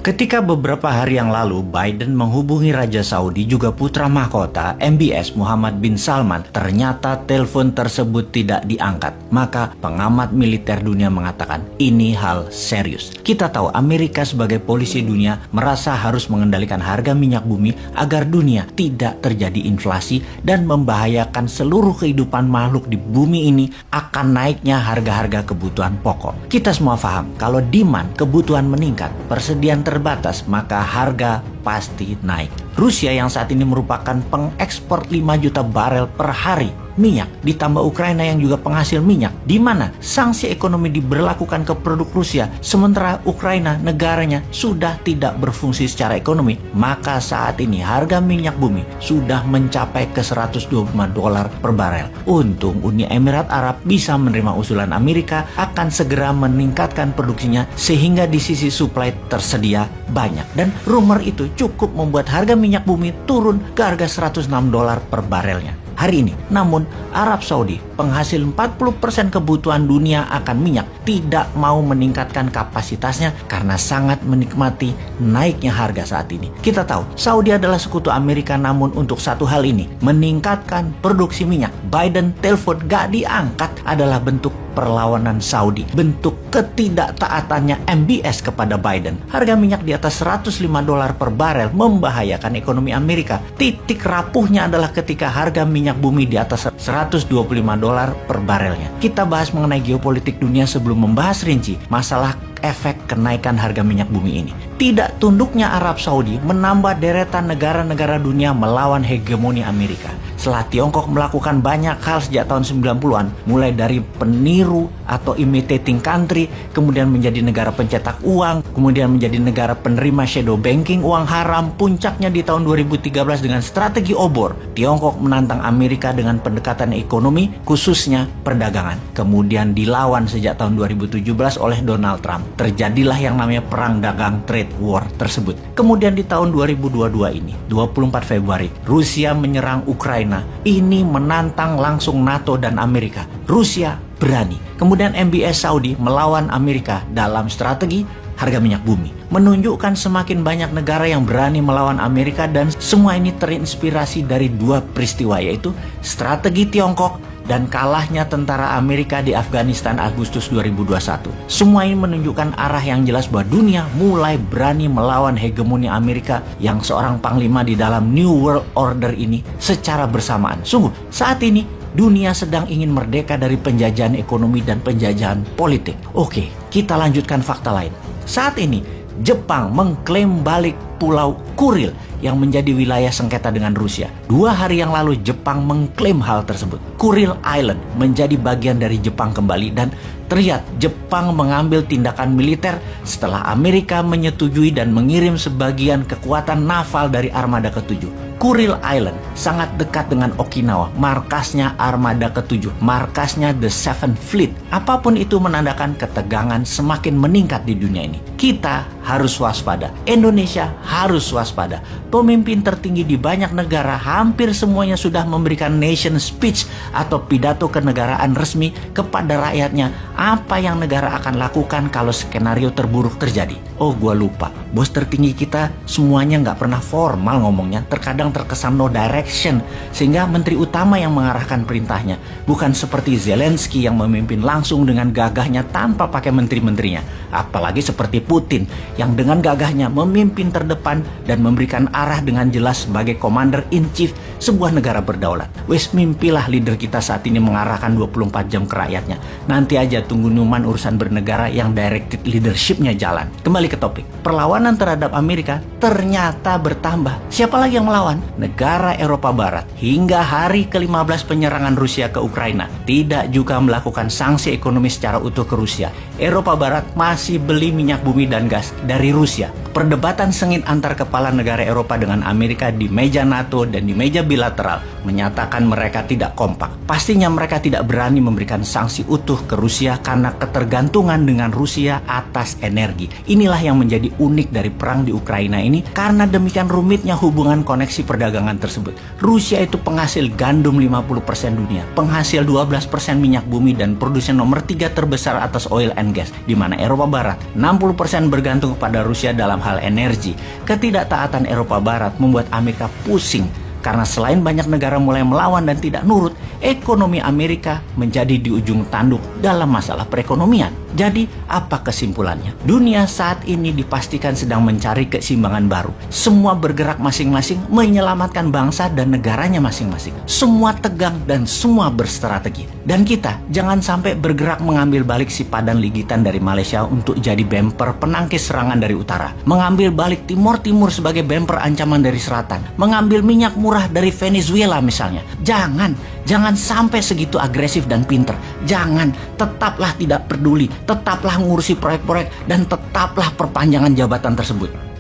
Ketika beberapa hari yang lalu Biden menghubungi Raja Saudi juga putra mahkota MBS Muhammad bin Salman, ternyata telepon tersebut tidak diangkat. Maka pengamat militer dunia mengatakan ini hal serius. Kita tahu Amerika sebagai polisi dunia merasa harus mengendalikan harga minyak bumi agar dunia tidak terjadi inflasi dan membahayakan seluruh kehidupan makhluk di bumi ini akan naiknya harga-harga kebutuhan pokok. Kita semua paham kalau demand kebutuhan meningkat, persediaan terbatas, maka harga pasti naik. Rusia yang saat ini merupakan pengekspor 5 juta barel per hari minyak, ditambah Ukraina yang juga penghasil minyak, di mana sanksi ekonomi diberlakukan ke produk Rusia, sementara Ukraina negaranya sudah tidak berfungsi secara ekonomi, maka saat ini harga minyak bumi sudah mencapai ke $125 per barel. Untung Uni Emirat Arab bisa menerima usulan Amerika akan segera meningkatkan produksinya sehingga di sisi supply tersedia banyak, dan rumor itu cukup membuat harga minyak bumi turun ke harga $106 per barelnya hari ini. Namun Arab Saudi, penghasil 40% kebutuhan dunia akan minyak, tidak mau meningkatkan kapasitasnya karena sangat menikmati naiknya harga saat ini. Kita tahu Saudi adalah sekutu Amerika, namun untuk satu hal ini, meningkatkan produksi minyak, Biden telepon gak diangkat adalah bentuk perlawanan Saudi, bentuk ketidaktaatannya MBS kepada Biden. Harga minyak di atas $105 per barel membahayakan ekonomi Amerika. Titik rapuhnya adalah ketika harga minyak bumi di atas $125 per barelnya. Kita bahas mengenai geopolitik dunia sebelum membahas rinci masalah efek kenaikan harga minyak bumi ini. Tidak tunduknya Arab Saudi menambah deretan negara-negara dunia melawan hegemoni Amerika. Setelah Tiongkok melakukan banyak hal sejak tahun 90-an, mulai dari peniru atau imitating country, kemudian menjadi negara pencetak uang, kemudian menjadi negara penerima shadow banking, uang haram, puncaknya di tahun 2013 dengan strategi obor. Tiongkok menantang Amerika dengan pendekatan ekonomi, khususnya perdagangan. Kemudian dilawan sejak tahun 2017 oleh Donald Trump. Terjadilah yang namanya perang dagang trade war tersebut. Kemudian di tahun 2022 ini, 24 Februari, Rusia menyerang Ukraina. Ini menantang langsung NATO dan Amerika. Rusia berani. Kemudian MBS Saudi melawan Amerika dalam strategi harga minyak bumi. Menunjukkan semakin banyak negara yang berani melawan Amerika, dan semua ini terinspirasi dari dua peristiwa, yaitu strategi Tiongkok dan kalahnya tentara Amerika di Afghanistan Agustus 2021. Semua ini menunjukkan arah yang jelas bahwa dunia mulai berani melawan hegemoni Amerika yang seorang panglima di dalam New World Order ini secara bersamaan. Sungguh, saat ini dunia sedang ingin merdeka dari penjajahan ekonomi dan penjajahan politik. Oke, kita lanjutkan fakta lain. Saat ini, Jepang mengklaim balik Pulau Kuril yang menjadi wilayah sengketa dengan Rusia. 2 hari yang lalu Jepang mengklaim hal tersebut. Kuril Island menjadi bagian dari Jepang kembali, dan terlihat Jepang mengambil tindakan militer setelah Amerika menyetujui dan mengirim sebagian kekuatan naval dari Armada ke-7. Kuril Island sangat dekat dengan Okinawa, markasnya Armada ke-7, markasnya The Seventh Fleet. Apapun itu menandakan ketegangan semakin meningkat di dunia ini. Kita harus waspada. Indonesia harus waspada. Pemimpin tertinggi di banyak negara hampir semuanya sudah memberikan nation speech atau pidato kenegaraan resmi kepada rakyatnya apa yang negara akan lakukan kalau skenario terburuk terjadi. Oh, gua lupa. Bos tertinggi kita semuanya nggak pernah formal ngomongnya. Terkadang terkesan no direction, sehingga menteri utama yang mengarahkan perintahnya. Bukan seperti Zelensky yang memimpin langsung dengan gagahnya tanpa pakai menteri-menterinya. Apalagi seperti Putin yang dengan gagahnya memimpin terdepan dan memberikan arah dengan jelas sebagai Commander in Chief sebuah negara berdaulat. Wes, mimpilah leader kita saat ini mengarahkan 24 jam ke rakyatnya. Nanti aja tunggu Numan urusan bernegara yang directed leadershipnya jalan. Kembali ke topik. Perlawanan terhadap Amerika ternyata bertambah. Siapa lagi yang melawan? Negara Eropa Barat. Hingga hari ke-15 penyerangan Rusia ke Ukraina, tidak juga melakukan sanksi ekonomi secara utuh ke Rusia. Eropa Barat masih beli minyak bumi dan gas dari Rusia. Perdebatan sengit antar kepala negara Eropa dengan Amerika di meja NATO dan di meja bilateral menyatakan mereka tidak kompak. Pastinya mereka tidak berani memberikan sanksi utuh ke Rusia karena ketergantungan dengan Rusia atas energi. Inilah yang menjadi unik dari perang di Ukraina ini, karena demikian rumitnya hubungan koneksi perdagangan tersebut. Rusia itu penghasil gandum 50% dunia, penghasil 12% minyak bumi, dan produsen nomor 3 terbesar atas oil and gas, di mana Eropa Barat 60% bergantung kepada Rusia dalam hal energi. Ketidaktaatan Eropa Barat membuat Amerika pusing karena selain banyak negara mulai melawan dan tidak nurut, ekonomi Amerika menjadi di ujung tanduk dalam masalah perekonomian. Jadi, apa kesimpulannya? Dunia saat ini dipastikan sedang mencari keseimbangan baru. Semua bergerak masing-masing menyelamatkan bangsa dan negaranya masing-masing. Semua tegang dan semua berstrategi. Dan kita jangan sampai bergerak mengambil balik si Padan Ligitan dari Malaysia untuk jadi bemper penangkis serangan dari utara. Mengambil balik Timur Timur sebagai bemper ancaman dari selatan. Mengambil minyak murah dari Venezuela misalnya. Jangan sampai segitu agresif dan pinter. Jangan, tetaplah tidak peduli, tetaplah ngurusi proyek-proyek, dan tetaplah perpanjangan jabatan tersebut.